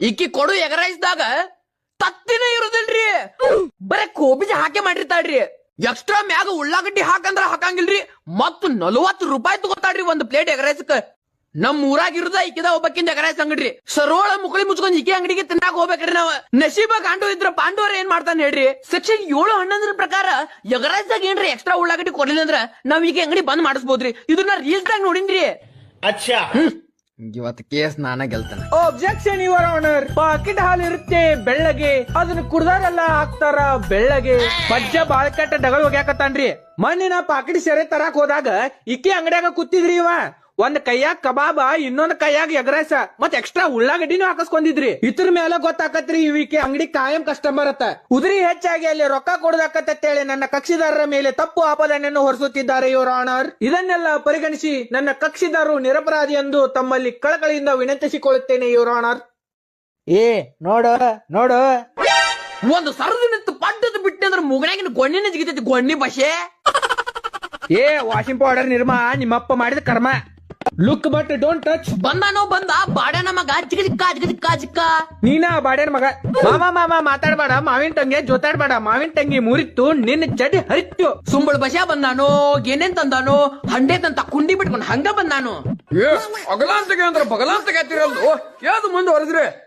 ಈಕಿ ಕೊಡು ಎಗರಾಯಿಸಿದಾಗ ತತ್ತಿನ ಇರುದಿಲ್ರಿ, ಬರೇ ಕೋಬಿಜ ಹಾಕಿ ಮಾಡಿರ್ತಾಳ್ರಿ. ಎಕ್ಸ್ಟ್ರಾ ಮ್ಯಾಗ ಉಳ್ಳಾಗಡ್ಡಿ ಹಾಕಂದ್ರ ಹಾಕಂಗಿಲ್ರಿ. ಮತ್ 40 ರೂಪಾಯಿ ತಗೋತಾಳ್ರಿ ಒಂದ್ ಪ್ಲೇಟ್ ಎಗರಾಯ್ಸಕ್. ನಮ್ ಊರಾಗಿರುದ ಈಕಿದ ಒಬ್ಬಕ್ಕಿಂದ ಎಗರಾಯ್ಸ್ ಅಂಗಡ್ರಿ. ಸರೋಳ ಮುಕಳಿ ಮುಚ್ಕೊಂಡ್ ಈಕಿ ಅಂಗಡಿಗೆ ತಿನ್ನಾಕ ಹೋಗ್ಬೇಕ್ರಿ ನಾವ್. ನಶೀಬ ಗಾಂಡು ಇದ್ರ ಪಾಂಡವರ ಏನ್ ಮಾಡ್ತಾನ ಹೇಳ್ರಿ. ಸೆಕ್ಷನ್ 7 ಪ್ರಕಾರ ಎಗರಾಯ್ಸ್ದಾಗ ಏನ್ರಿ ಎಕ್ಸ್ಟ್ರಾ ಉಳ್ಳಾಗಡ್ಡಿ ಕೊಡ್ಲಿಲ್ಲ ಅಂದ್ರ ನಾವ್ ಈಗ ಅಂಗಡಿ ಬಂದ್ ಮಾಡಿಸ್ಬೋದ್ರಿ. ಇದನ್ನ ರೀಲ್ಸ್ ದಾಗ ನೋಡಿನ್ರಿ. ಇವತ್ತು ಕೇಸ್ ನಾನ ಗೆಲ್ತಾನ. Objection your honour. ಪಾಕೆಟ್ ಹಾಲು ಇರುತ್ತೆ ಬೆಳ್ಳಗೆ, ಅದನ್ನ ಕುಡ್ದಾರೆಲ್ಲ ಹಾಕ್ತಾರ ಬೆಳ್ಳಗೆ. ಪಜ್ಜ ಬಾಳ್ಕಟ್ಟ ಡಗಳು ಹೋಗ್ಯಾಕತ್ತಾನ್ರಿ. ಮಣ್ಣಿನ ಪಾಕೆಟ್ ಸೆರೆ ತರಾಕ್ ಹೋದಾಗ ಇಕ್ಕಿ ಅಂಗಡ್ಯಾಗ ಕೂತಿದ್ರಿ ಇವ. ಒಂದ್ ಕೈಯಾಗ ಕಬಾಬ, ಇನ್ನೊಂದ್ ಕೈಯಾಗ ಎಗ್ರೈಸ, ಮತ್ ಎಕ್ಸ್ಟ್ರಾ ಉಳ್ಳಾಗಡ್ಡಿನೂ ಹಾಕಸ್ಕೊಂಡಿದ್ರಿ. ಇದ್ರ ಮೇಲೆ ಗೊತ್ತಾಕತ್ರಿ ಇವಿಕೆ ಅಂಗಡಿ ಕಾಯಂ ಕಸ್ಟಮರ್ ಅತ್ತ. ಉದ್ರಿ ಹೆಚ್ಚಾಗಿ ಅಲ್ಲಿ ರೊಕ್ಕ ಕೊಡದಾಕತ್ತೇಳಿ ನನ್ನ ಕಕ್ಷಿದಾರರ ಮೇಲೆ ತಪ್ಪು ಆಪಾದನೆಯನ್ನು ಹೊರಿಸುತ್ತಿದ್ದಾರೆ ಯುವರ್ ಆನರ್. ಇದನ್ನೆಲ್ಲ ಪರಿಗಣಿಸಿ ನನ್ನ ಕಕ್ಷಿದಾರರು ನಿರಪರಾಧಿ ಎಂದು ತಮ್ಮಲ್ಲಿ ಕಳಕಳಿಯಿಂದ ವಿನಂತಿಸಿಕೊಳ್ಳುತ್ತೇನೆ ಯುವರ್ ಆನರ್. ನೋಡು ನೋಡು, ಒಂದು ಸರದಿನಿತ್ತು ಪಡ್ಡದ ಬಿಟ್ಟೆ ಅಂದ್ರ ಮುಗನಾಗಿನ ಗೊಣ್ಣಿನ ಜಿಗಿತೈತಿ. ಗೊಣ್ಣಿ ಭಾಷೆ ವಾಷಿಂಗ್ ಪೌಡರ್ ನಿರ್ಮಾ ನಿಮ್ಮಪ್ಪ ಮಾಡಿದ ಕರ್ಮ. Look but don't touch. ಬಂದಾನೋ ಬಂದ ಬಾಡ್ಯಾನ ಮಗ ಚಿಕ್ಕ ನೀನ ಬಾಡ್ಯಾನ ಮಗ. ಮಾಮ ಮಾತಾಡ್ಬೇಡ, ಮಾವಿನ ಟಂಗೆ ಜೋತಾಡ್ಬೇಡ. ಮಾವಿನ ಟಂಗಿ ಮುರಿತ್ತು, ನಿನ್ನ ಚಡಿ ಹರಿತ್ತು. ಸುಂಬಳ ಬಸ ಬಂದಾನು, ಏನೇನ್ ತಂದಾನು, ಹಂಡೆ ತಂತ ಕುಂಡಿ ಬಿಟ್ಕೊಂಡು ಹಂಗ ಬಂದಾನು. ಅಗಲಾಂತಗೆ ಅಂದ್ರ ಬಗಲಾಂತಗೆ ಹತ್ತಿರಲ್ದು ಯಾವ್ದು ಮುಂದೆ ಹೊರದ್ರಿ.